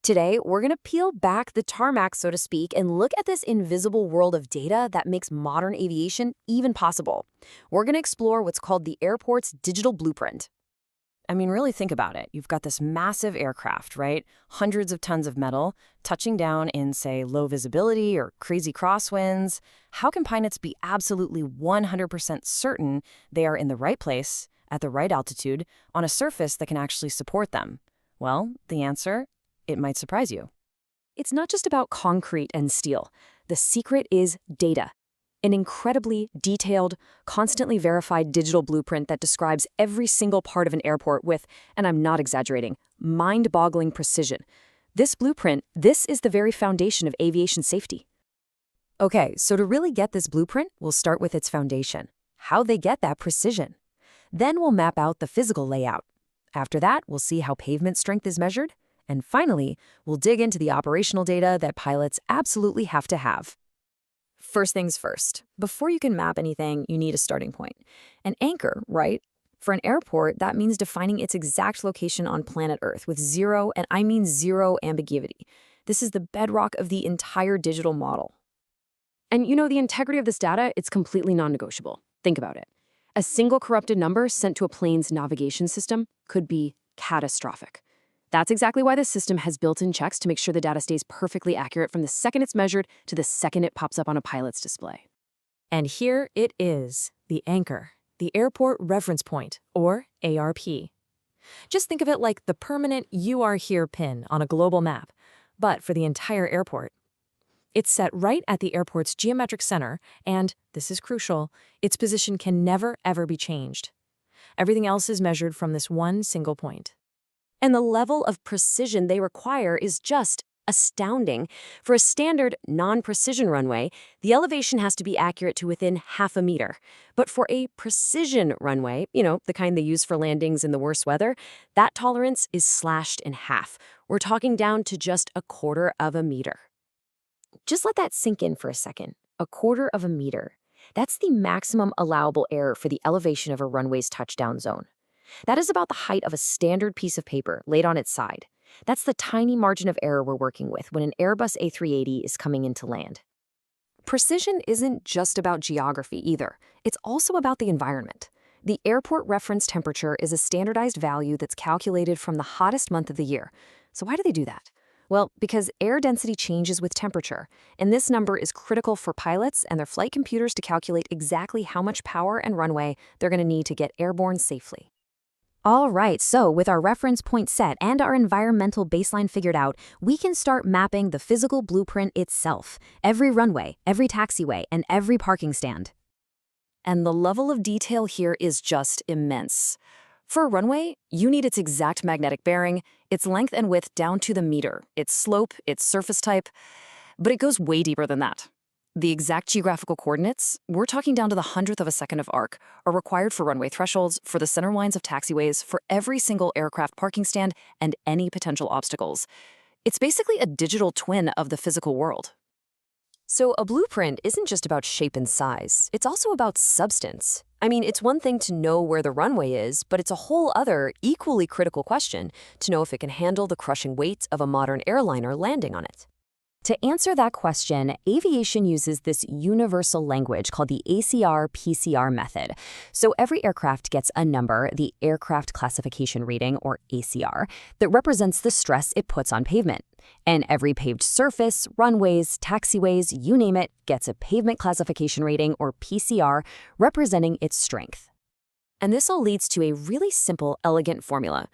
Today, we're going to peel back the tarmac, so to speak, and look at this invisible world of data that makes modern aviation even possible. We're going to explore what's called the airport's digital blueprint. I mean, really think about it. You've got this massive aircraft, right? Hundreds of tons of metal touching down in, say, low visibility or crazy crosswinds. How can pilots be absolutely 100% certain they are in the right place, at the right altitude, on a surface that can actually support them? Well, the answer? It might surprise you. It's not just about concrete and steel. The secret is data. An incredibly detailed, constantly verified digital blueprint that describes every single part of an airport with, and I'm not exaggerating, mind-boggling precision. This blueprint, this is the very foundation of aviation safety. Okay, so to really get this blueprint, we'll start with its foundation, how they get that precision. Then we'll map out the physical layout. After that, we'll see how pavement strength is measured. And finally, we'll dig into the operational data that pilots absolutely have to have. First things first, before you can map anything, you need a starting point. An anchor, right? For an airport, that means defining its exact location on planet Earth with zero, and I mean zero ambiguity. This is the bedrock of the entire digital model. And you know, the integrity of this data, it's completely non-negotiable. Think about it. A single corrupted number sent to a plane's navigation system could be catastrophic. That's exactly why the system has built-in checks to make sure the data stays perfectly accurate from the second it's measured to the second it pops up on a pilot's display. And here it is, the anchor, the Airport Reference Point, or ARP. Just think of it like the permanent "you are here" pin on a global map, but for the entire airport. It's set right at the airport's geometric center, and, this is crucial, its position can never, ever be changed. Everything else is measured from this one single point. And the level of precision they require is just astounding. For a standard, non-precision runway, the elevation has to be accurate to within half a meter. But for a precision runway, you know, the kind they use for landings in the worst weather, that tolerance is slashed in half. We're talking down to just a quarter of a meter. Just let that sink in for a second. A quarter of a meter. That's the maximum allowable error for the elevation of a runway's touchdown zone. That is about the height of a standard piece of paper laid on its side. That's the tiny margin of error we're working with when an Airbus A380 is coming in to land. Precision isn't just about geography either. It's also about the environment. The airport reference temperature is a standardized value that's calculated from the hottest month of the year. So why do they do that? Well, because air density changes with temperature, and this number is critical for pilots and their flight computers to calculate exactly how much power and runway they're going to need to get airborne safely. All right, so with our reference point set and our environmental baseline figured out, we can start mapping the physical blueprint itself, every runway, every taxiway, and every parking stand. And the level of detail here is just immense. For a runway, you need its exact magnetic bearing, its length and width down to the meter, its slope, its surface type, but it goes way deeper than that. The exact geographical coordinates, we're talking down to the 100th of a second of arc, are required for runway thresholds, for the center lines of taxiways, for every single aircraft parking stand, and any potential obstacles. It's basically a digital twin of the physical world. So a blueprint isn't just about shape and size, it's also about substance. I mean, it's one thing to know where the runway is, but it's a whole other, equally critical question to know if it can handle the crushing weight of a modern airliner landing on it. To answer that question, aviation uses this universal language called the ACR-PCR method. So every aircraft gets a number, the Aircraft Classification Rating, or ACR, that represents the stress it puts on pavement. And every paved surface, runways, taxiways, you name it, gets a Pavement Classification Rating, or PCR, representing its strength. And this all leads to a really simple, elegant formula.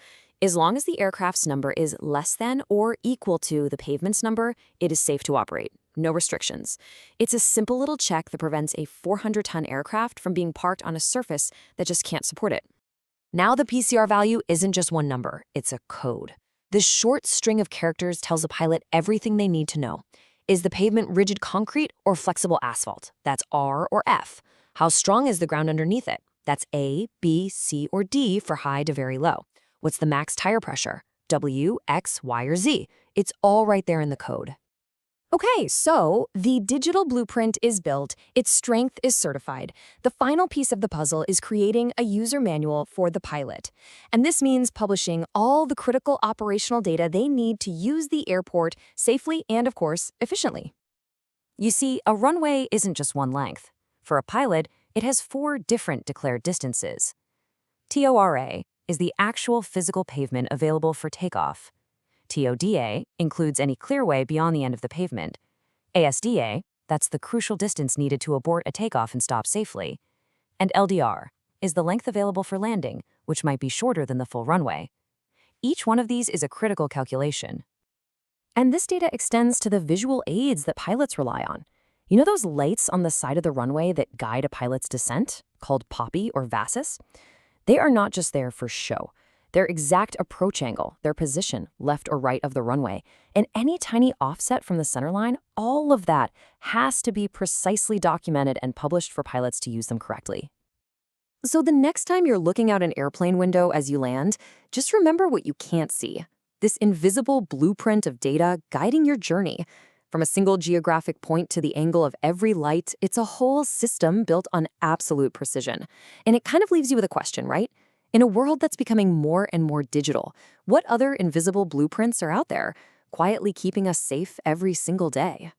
As long as the aircraft's number is less than or equal to the pavement's number, it is safe to operate. No restrictions. It's a simple little check that prevents a 400-ton aircraft from being parked on a surface that just can't support it. Now the PCR value isn't just one number, it's a code. This short string of characters tells a pilot everything they need to know. Is the pavement rigid concrete or flexible asphalt? That's R or F. How strong is the ground underneath it? That's A, B, C, or D for high to very low. What's the max tire pressure? W, X, Y, or Z? It's all right there in the code. Okay, so the digital blueprint is built, its strength is certified. The final piece of the puzzle is creating a user manual for the pilot. And this means publishing all the critical operational data they need to use the airport safely and, of course, efficiently. You see, a runway isn't just one length. For a pilot, it has 4 different declared distances. TORA is the actual physical pavement available for takeoff. TODA includes any clearway beyond the end of the pavement. ASDA, that's the crucial distance needed to abort a takeoff and stop safely. And LDR is the length available for landing, which might be shorter than the full runway. Each one of these is a critical calculation. And this data extends to the visual aids that pilots rely on. You know those lights on the side of the runway that guide a pilot's descent, called POPI or VASIS? They are not just there for show. Their exact approach angle, their position, left or right of the runway, and any tiny offset from the centerline, all of that has to be precisely documented and published for pilots to use them correctly. So the next time you're looking out an airplane window as you land, just remember what you can't see. This invisible blueprint of data guiding your journey. From a single geographic point to the angle of every light, it's a whole system built on absolute precision. And it kind of leaves you with a question, right? In a world that's becoming more and more digital, what other invisible blueprints are out there, quietly keeping us safe every single day?